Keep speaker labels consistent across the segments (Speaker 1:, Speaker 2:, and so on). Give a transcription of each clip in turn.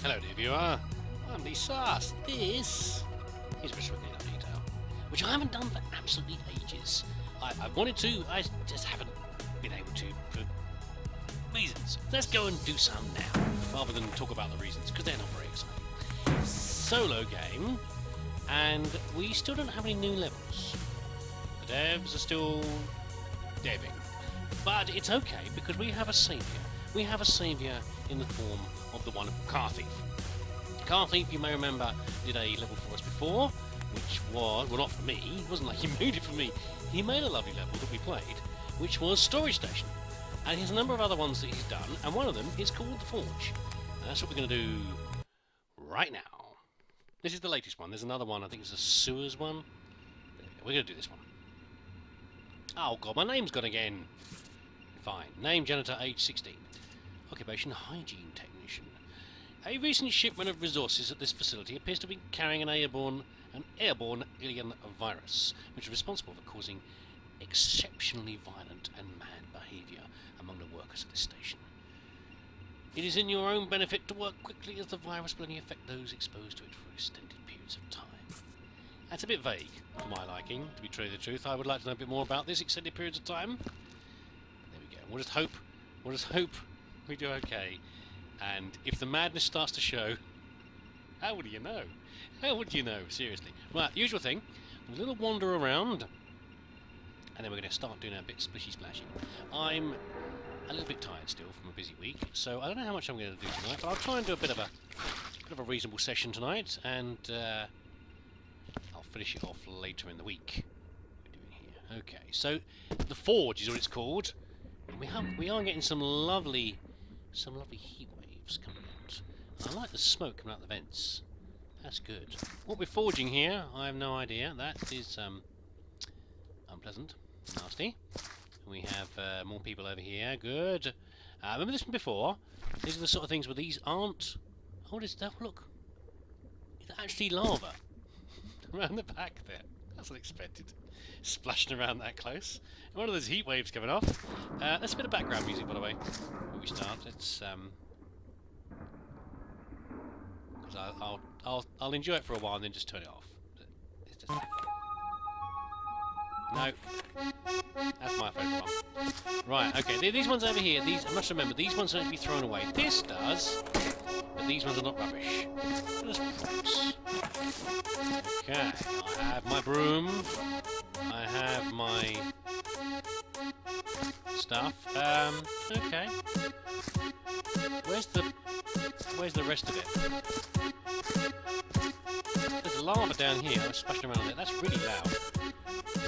Speaker 1: Hello dear viewer, I'm leesusss. This is Viscera Cleanup Detail, which I haven't done for absolutely ages. I wanted to, I just haven't been able to for reasons. Let's go and do some now, rather than talk about the reasons, because they're not very exciting. Solo game, and we still don't have any new levels. The devs are still deving. But it's okay, because we have a saviour. We have a saviour in the form of the one Car Thief. Car Thief, you may remember, did a level for us before, which was, well, not for me, it wasn't like he made it for me. He made a lovely level that we played, which was Storage Station. And he has a number of other ones that he's done, and one of them is called The Forge. And that's what we're going to do right now. This is the latest one. There's another one, I think it's a sewers one. We're going to do this one. Oh god, my name's gone again. Fine. Name, janitor, age 16. Occupation, hygiene technician. A recent shipment of resources at this facility appears to be carrying an airborne alien virus, which is responsible for causing exceptionally violent and mad behaviour among the workers of this station. It is in your own benefit to work quickly, as the virus will only affect those exposed to it for extended periods of time. That's a bit vague, for my liking, to be true to the truth. I would like to know a bit more about this extended periods of time. There we go. We'll just hope we do okay. And if the madness starts to show, how would you know? How would you know? Seriously. Right, usual thing. A little wander around, and then we're going to start doing a bit splishy splashy. I'm a little bit tired still from a busy week, so I don't know how much I'm going to do tonight, but I'll try and do a bit of a reasonable session tonight, and I'll finish it off later in the week. What are we doing here? Okay, so the Forge is what it's called, and we are getting some lovely heat waves coming out. I like the smoke coming out the vents. That's good. What we're forging here, I have no idea. That is unpleasant, nasty. We have more people over here. Good. Remember this one before? These are the sort of things where these aren't. Oh, what is that? Look, it's actually lava around the back there. That's unexpected. Splashing around that close. And one of those heat waves coming off. That's a bit of background music, by the way. Before we start, it's because I'll enjoy it for a while and then just turn it off. It's just... No, that's my favourite one. Right, okay, these ones over here, I must remember, these ones don't have to be thrown away. This does, but these ones are not rubbish. Just props. Okay, I have my broom, I have my stuff. Okay. Where's the rest of it? There's lava down here, I'm splashing around on it, that's really loud.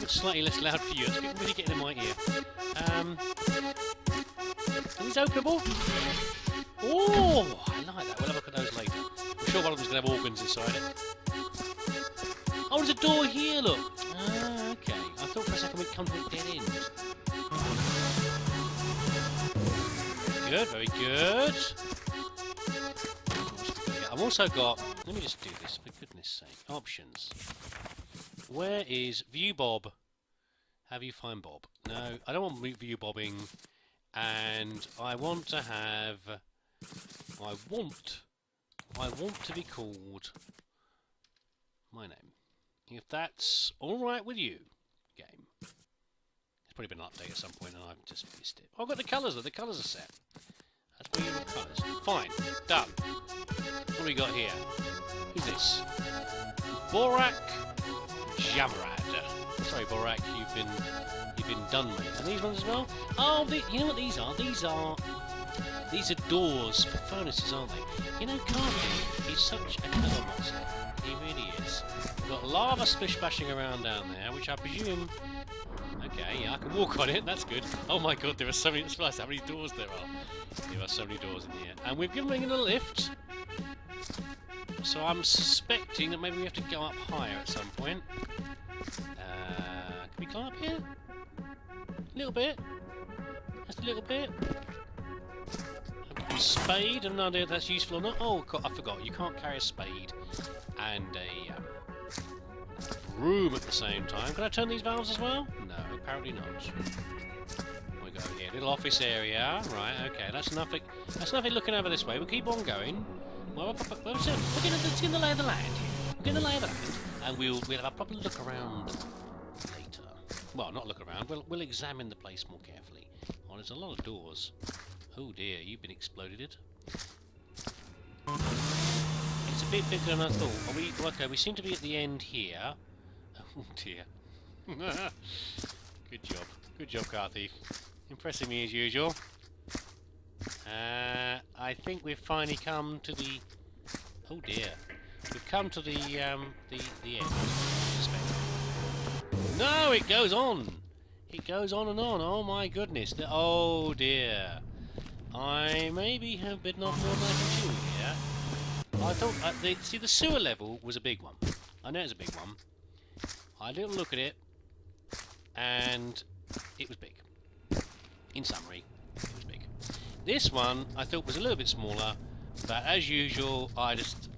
Speaker 1: It's slightly less loud for you, it's really getting in my ear. Are these openable? Oh, I like that, we'll have a look at those later. I'm sure one of them's going to have organs inside it. Oh, there's a door here, look! Ah, okay. I thought for a second we'd come to a dead end. Good, very good. I've also got, let me just do this for goodness sake, options. Where is view Bob? Have you find Bob? No, I don't want view bobbing, and I want to have, I want to be called my name. If that's alright with you, game. It's probably been an update at some point and I've just missed it. Oh, I've got the colours, the colours are set. That's brilliant colours. Fine, done. What do we got here? Who's this? Borak Jamarad. Sorry, Borak, you've been done, mate. And these ones as well? Oh, you know what these are? These are doors for furnaces, aren't they? You know, Car Thief is such a clever monster. He really is. We've got lava splish-splashing around down there, which I presume... Okay, yeah, I can walk on it, that's good. Oh my god, there are so many... Let's realize how many doors there are. There are so many doors in here. And we've given him a lift. So I'm suspecting that maybe we have to go up higher at some point. Can we climb up here? A little bit. Just a little bit. A spade, I have no idea if that's useful or not. Oh, I forgot, you can't carry a spade and a broom at the same time. Can I turn these valves as well? No, apparently not. We go here, little office area. Right, okay, that's nothing looking over this way. We'll keep on going. Well, let's get the lay of the land here. We'll get the lay of the land, and we'll have a proper look around later. Well, not look around. We'll examine the place more carefully. Oh, there's a lot of doors. Oh dear, you've been exploded. It's a bit bigger than I thought. Are we okay? We seem to be at the end here. Oh dear. Good job, car thief. Impressing me as usual. I think we've finally come to the. Oh dear, we've come to the end. No, it goes on. It goes on and on. Oh my goodness. Oh dear. I maybe have bitten off more than I can chew here. I thought. See, the sewer level was a big one. I know it's a big one. I had a little look at it, and it was big. In summary, it was big. This one I thought was a little bit smaller, but as usual, I just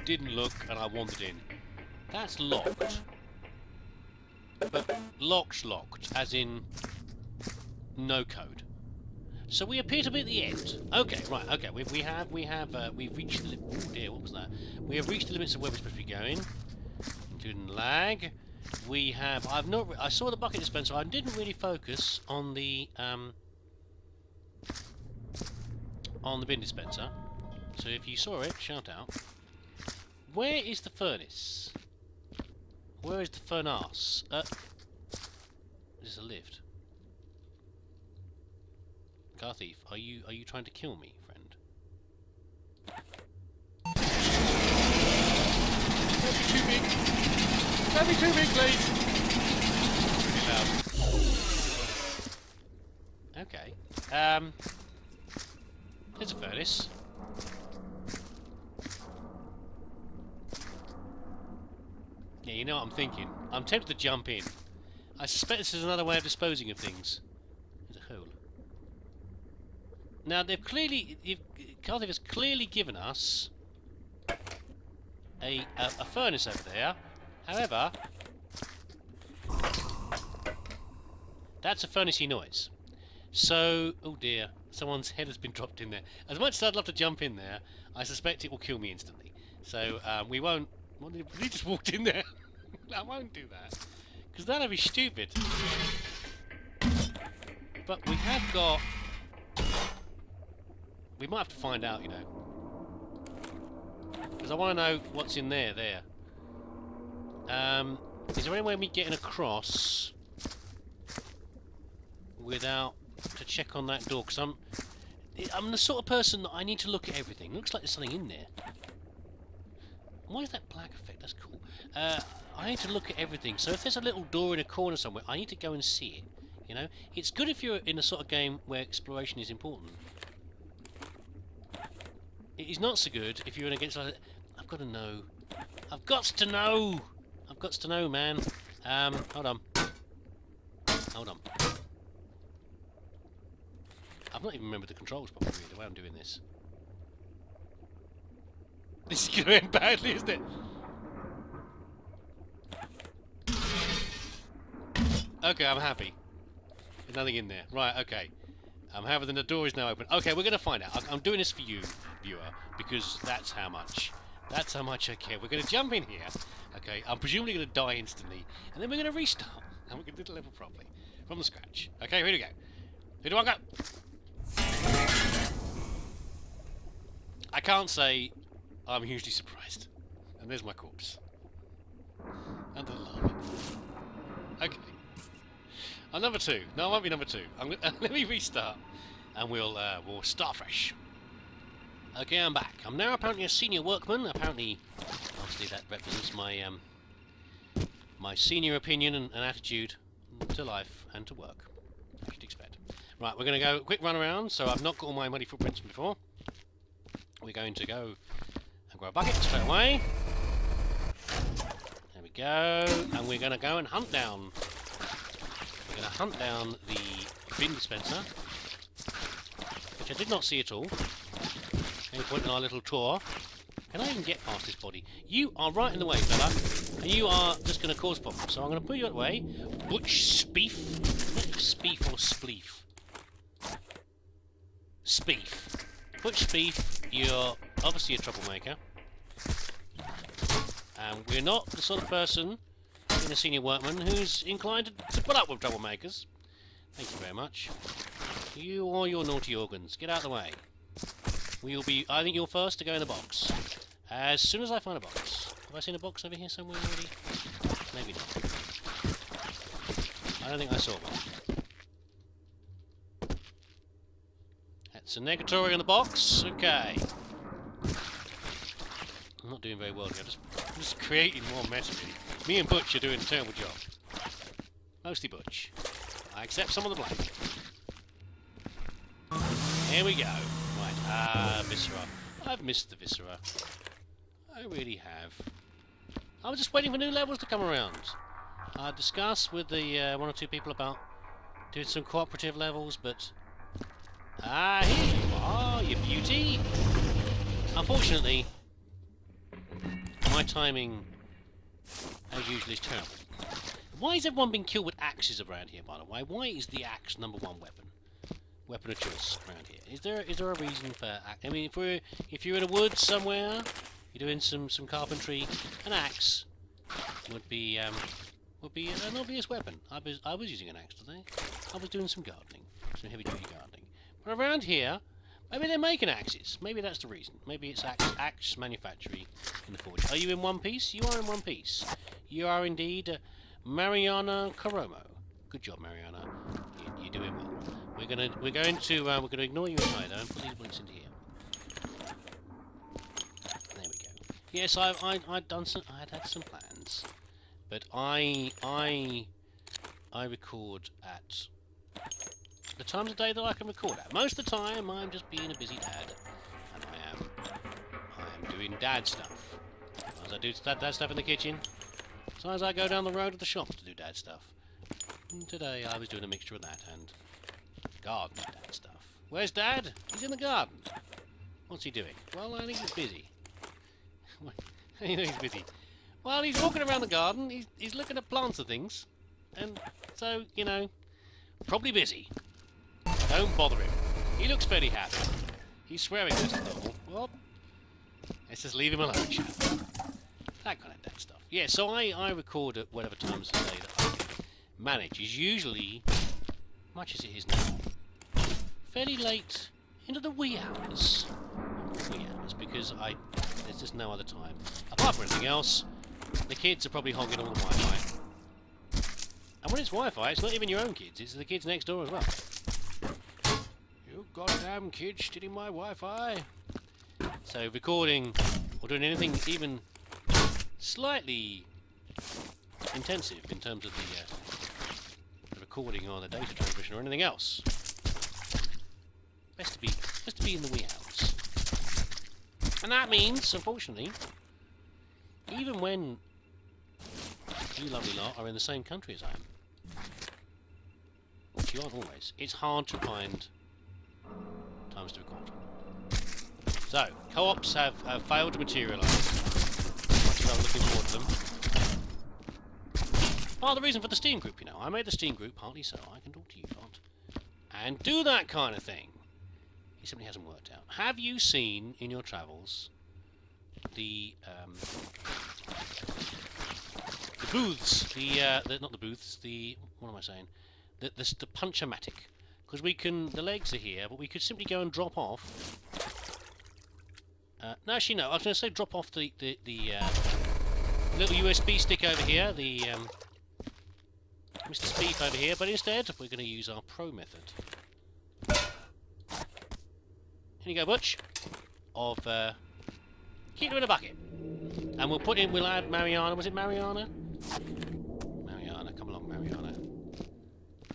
Speaker 1: didn't look and I wandered in. That's locked. But locked, as in no code. So we appear to be at the end. Okay, right. Okay, we've reached the limit. Oh dear, what was that? We have reached the limits of where we're supposed to be going, including lag. We have. I saw the bucket dispenser. I didn't really focus on the bin dispenser. So if you saw it, shout out. Where is the furnace? Where is the furnace? This is a lift. Car thief, are you trying to kill me, friend? Don't be too big. Don't be too big, please. Too loud. Okay. There's a furnace. Yeah, you know what I'm thinking. I'm tempted to jump in. I suspect this is another way of disposing of things. There's a hole. Now they've clearly, Cardiff has clearly given us a furnace over there. However, that's a furnace-y noise. So, oh dear, someone's head has been dropped in there. As much as I'd love to jump in there, I suspect it will kill me instantly. So we won't. We just walked in there. I won't do that, because that'd be stupid. But we have got. We might have to find out, you know, because I want to know what's in there. Is there any way of me getting across without to check on that door? Because I'm the sort of person that I need to look at everything. Looks like there's something in there. Why is that black effect? That's cool. I need to look at everything. So if there's a little door in a corner somewhere, I need to go and see it. You know, it's good if you're in a sort of game where exploration is important. It is not so good if you're in a game like, I've got to know. I've got to know. I've got to know, man. Hold on. Hold on. I've not even remembered the controls properly, the way I'm doing this. This is going to end badly, isn't it? Okay, I'm happy. There's nothing in there. Right, okay. I'm happy that the door is now open. Okay, we're going to find out. I'm doing this for you, viewer, because that's how much I care. We're going to jump in here. Okay, I'm presumably going to die instantly, and then we're going to restart, and we're going to do the level properly, from the scratch. Okay, here we go. Here do I go? I can't say I'm hugely surprised. And there's my corpse. And the lava. Okay. I'm number 2. No, I won't be number 2. Let me restart, and we'll start fresh. Okay, I'm back. I'm now apparently a senior workman. Apparently, obviously that represents my my senior opinion and attitude to life and to work. As you'd expect. Right, we're going to go a quick run around. So I've not got all my muddy footprints from before. We're going to go and grab a bucket straight away. There we go. And we're going to go and hunt down. We're going to hunt down the bin dispenser, which I did not see at all. Any point in our little tour. Can I even get past this body? You are right in the way, fella. And you are just going to cause problems. So I'm going to put you away. Butch Speef. Not Speef or Spleef. Speef. Butch Speef, you're obviously a troublemaker. And we're not the sort of person, being a senior workman, who's inclined to put up with troublemakers. Thank you very much. You or your naughty organs, get out of the way. We'll be, I think you're first to go in the box. As soon as I find a box. Have I seen a box over here somewhere already? Maybe not. I don't think I saw one. That's a negatory in the box. Okay. I'm not doing very well here. I'm just creating more mess, really. Me and Butch are doing a terrible job. Mostly Butch. I accept some of the blame. Here we go. Right, Viscera. I've missed the Viscera. I really have. I was just waiting for new levels to come around. I discussed with the one or two people about doing some cooperative levels, but... here you are, you beauty! Unfortunately, my timing, as usual, is terrible. Why has everyone been killed with axes around here, by the way? Why is the axe #1 weapon of choice around here? Is there a reason for? I mean, if you're in a woods somewhere, you're doing some carpentry, an axe would be an obvious weapon. I was using an axe today. I was doing some gardening, some heavy duty gardening. But around here, maybe they're making axes. Maybe that's the reason. Maybe it's axe manufacturing in the forge. Are you in one piece? You are in one piece. You are indeed Mariana Coromo. Good job, Mariana. You're doing well. We're gonna ignore you entirely and put these bullets into here. There we go. Yes, I'd had some plans, but I record at the times of day that I can record at. Most of the time, I'm just being a busy dad, and I am doing dad stuff. Sometimes I do dad stuff in the kitchen. Sometimes I go down the road to the shops to do dad stuff. And today I was doing a mixture of that and garden dad stuff. Where's Dad? He's in the garden. What's he doing? Well, I think he's busy. How do you know he's busy? Well, he's walking around the garden. He's looking at plants and things, and so you know, probably busy. Don't bother him. He looks fairly happy. He's swearing as normal. Well, let's just leave him alone, chap. That kind of dad stuff. Yeah, so I record at whatever times of the day that I can manage. Is usually, much as it is now, fairly late into the wee hours. Because there's just no other time. Apart from anything else, the kids are probably hogging all the Wi-Fi. And when it's Wi-Fi, it's not even your own kids, it's the kids next door as well. You goddamn kids stealing my Wi-Fi. So recording, or doing anything even slightly intensive in terms of the recording or the data transmission or anything else. Best to be in the wee hours. And that means, unfortunately, even when you lovely lot are in the same country as I am, which you aren't always, it's hard to find times to record. So, co-ops have failed to materialise, as much as I was looking forward to them. Part of the reason for the Steam group, you know. I made the Steam group partly so I can talk to you lot and do that kind of thing. It simply hasn't worked out. Have you seen in your travels the booths? Not the booths. What am I saying? The punch-o-matic. Because we can. The legs are here, but we could simply go and drop off. No, actually, no. I was going to say drop off the little USB stick over here. The Mr. Speed over here, but instead we're going to use our Pro method. Here you go, Butch. Of keep them in a bucket, and we'll add Mariana. Was it Mariana? Mariana, come along, Mariana.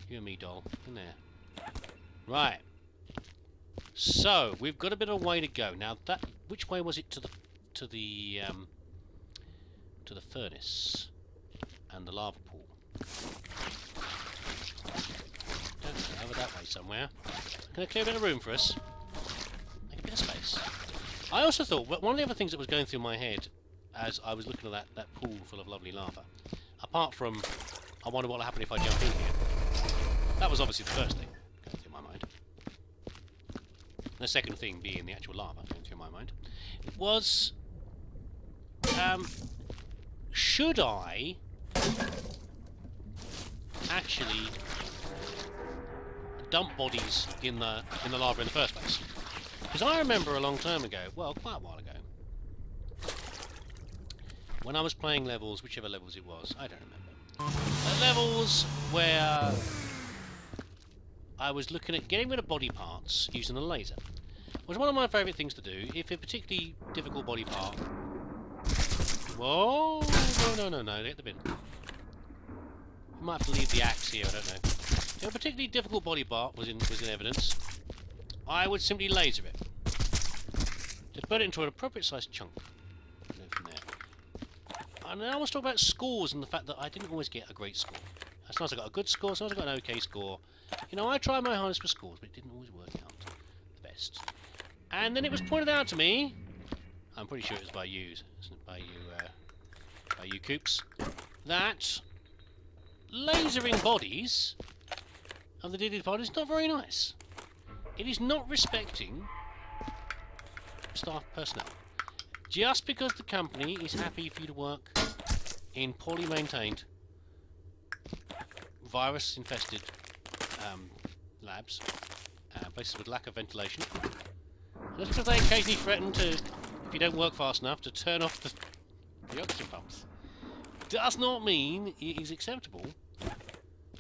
Speaker 1: You and me, doll, in there. Right. So we've got a bit of a way to go now. Which way was it to the furnace and the lava pool? Don't know, over that way somewhere. Can I clear a bit of room for us? Make a bit of space. I also thought, one of the other things that was going through my head as I was looking at that pool full of lovely lava, apart from, I wonder what will happen if I jump in here. That was obviously the first thing going through my mind. The second thing being the actual lava going through my mind. It was... should I actually dump bodies in the lava in the first place? Because I remember a long time ago, well, quite a while ago, when I was playing levels, whichever levels it was, I don't remember. Levels where I was looking at getting rid of body parts using a laser. It was one of my favourite things to do. If a particularly difficult body part... Whoa! No, get the bin. I might have to leave the axe here, I don't know. If a particularly difficult body part was in evidence, I would simply laser it. To put it into an appropriate sized chunk. And go from there. And I always talk about scores and the fact that I didn't always get a great score. Sometimes I got a good score, sometimes I got an okay score. You know, I tried my hardest for scores, but it didn't always work out the best. And then it was pointed out to me, I'm pretty sure it was by you, by you Coops, that lasering bodies of the dead bodies is not very nice. It is not respecting staff personnel. Just because the company is happy for you to work in poorly maintained, virus-infested labs, places with lack of ventilation, just because they occasionally threaten to, if you don't work fast enough, to turn off the oxygen pumps, does not mean it is acceptable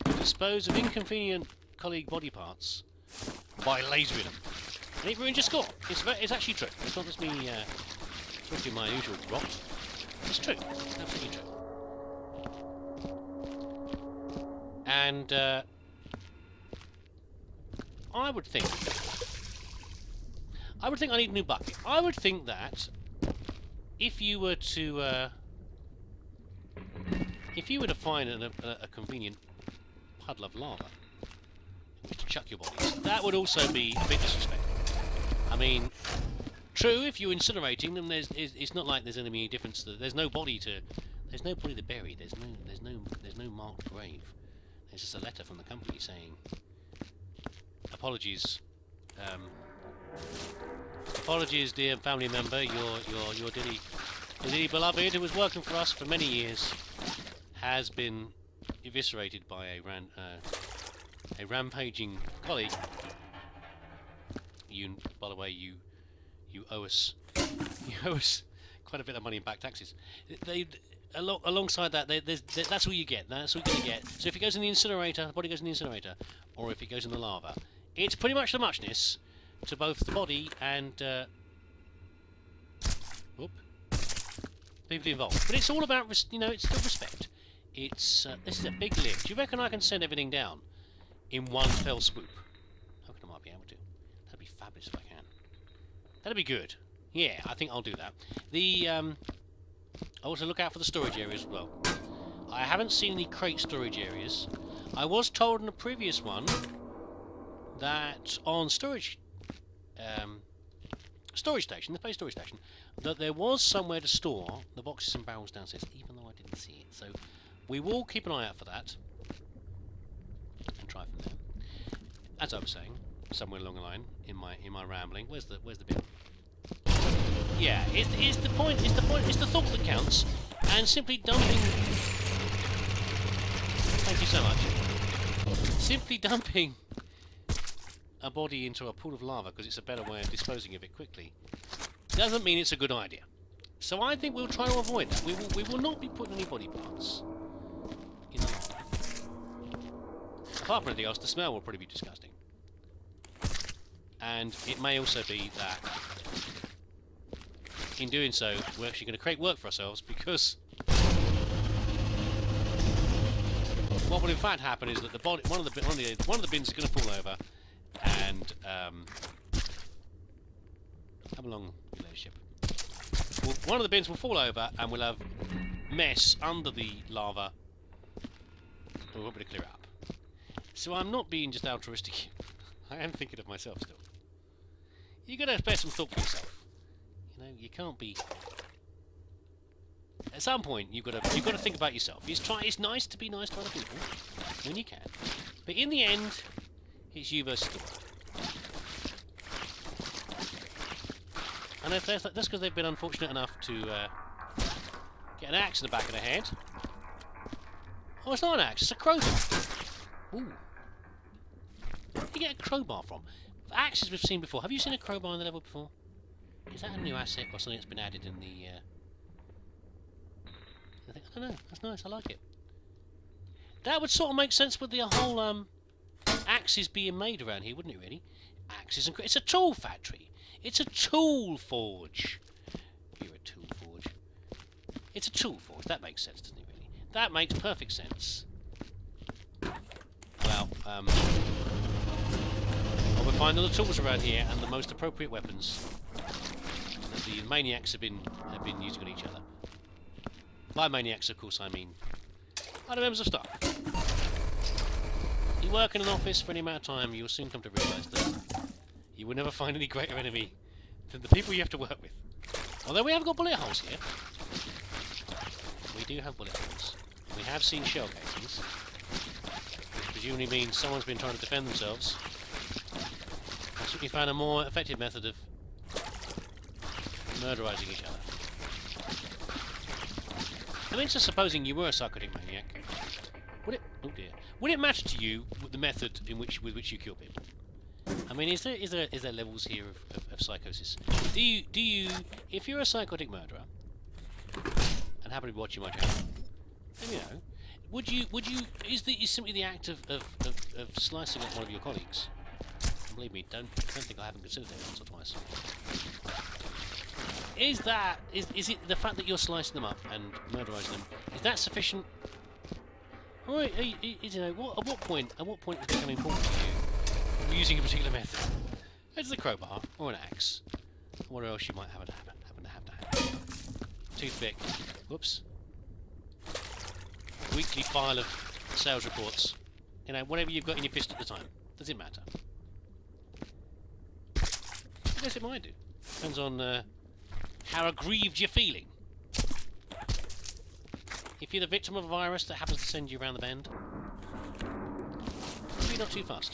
Speaker 1: to dispose of inconvenient colleague body parts by lasering them. And it ruins your score. It's actually true. It's not just me talking my usual rot. It's true. It's absolutely true. And I would think I need a new bucket. I would think that if you were to find a convenient puddle of lava in which to chuck your bodies, that would also be a bit disrespectful. I mean, true, if you're incinerating them, it's not like there's going to be any difference. There's no body to bury. There's no marked grave. There's just a letter from the company saying, apologies, dear family member, your dearly beloved, who was working for us for many years, has been eviscerated by a rampaging colleague. By the way, you owe us quite a bit of money in back taxes. Alongside that, that's all you get. That's all you're going to get. So if it goes in the incinerator, the body goes in the incinerator, or if it goes in the lava, it's pretty much the muchness to both the body and people involved. But it's all about, it's still respect. It's this is a big lift. Do you reckon I can send everything down in one fell swoop? I reckon I might be able to. That'd be fabulous if I can. That'd be good. Yeah, I think I'll do that. I also look out for the storage areas as well. I haven't seen any crate storage areas. I was told in a previous one that on storage station, the base storage station, that there was somewhere to store the boxes and barrels downstairs, even though I didn't see it. So we will keep an eye out for that and try from there. As I was saying, somewhere along the line in my rambling, where's the bit? Yeah, it's the point. It's the thought that counts, and simply dumping. Thank you so much. Simply dumping a body into a pool of lava because it's a better way of disposing of it quickly doesn't mean it's a good idea. So I think we'll try to avoid that. We will not be putting any body parts in the lava. Apart from anything else, the smell will probably be disgusting, and it may also be that in doing so, we're actually going to create work for ourselves, because what will in fact happen is that the body, one of the bins is going to fall over, and come along, relationship. Well, one of the bins will fall over, and we'll have mess under the lava. We won't be able to clear it up. So I'm not being just altruistic. I am thinking of myself still. You got to spare some thought for yourself. You can't be. At some point, you've got to think about yourself. It's nice to be nice to other people when you can, but in the end, it's you versus the world. And if that's because they've been unfortunate enough to get an axe in the back of the head. Oh, it's not an axe, it's a crowbar. Ooh. Where did you get a crowbar from? Axes we've seen before. Have you seen a crowbar in the level before? Is that a new asset or something that's been added in the... I don't know. That's nice. I like it. That would sort of make sense with the whole axes being made around here, wouldn't it? Really? Axes and it's a tool factory. It's a tool forge. You're a tool forge. It's a tool forge. That makes sense, doesn't it? Really? That makes perfect sense. Well, we'll find all the tools around here and the most appropriate weapons that the maniacs have been using on each other. By maniacs, of course, I mean other members of staff. You work in an office for any amount of time, you'll soon come to realise that you will never find any greater enemy than the people you have to work with. Although we have got bullet holes here. We do have bullet holes. We have seen shell casings, which presumably means someone's been trying to defend themselves. I certainly found a more effective method of murderising each other. I mean, just supposing you were a psychotic maniac, would it? Oh dear. Would it matter to you the method with which you kill people? I mean, is there levels here of psychosis? Do you, if you're a psychotic murderer and happen to be watching my channel, then, you know, would you is simply the act of slicing up one of your colleagues? And believe me, don't think I haven't considered it once or twice. Is it the fact that you're slicing them up and murderising them? Is that sufficient? Or you know, at what point it become important to you using a particular method? It's a crowbar or an axe, or what else you might happen to have. Toothpick. Whoops. Weekly file of sales reports. You know, whatever you've got in your fist at the time. Does it matter? I guess it might do. Depends on how aggrieved you're feeling. If you're the victim of a virus that happens to send you around the bend, maybe not too fast.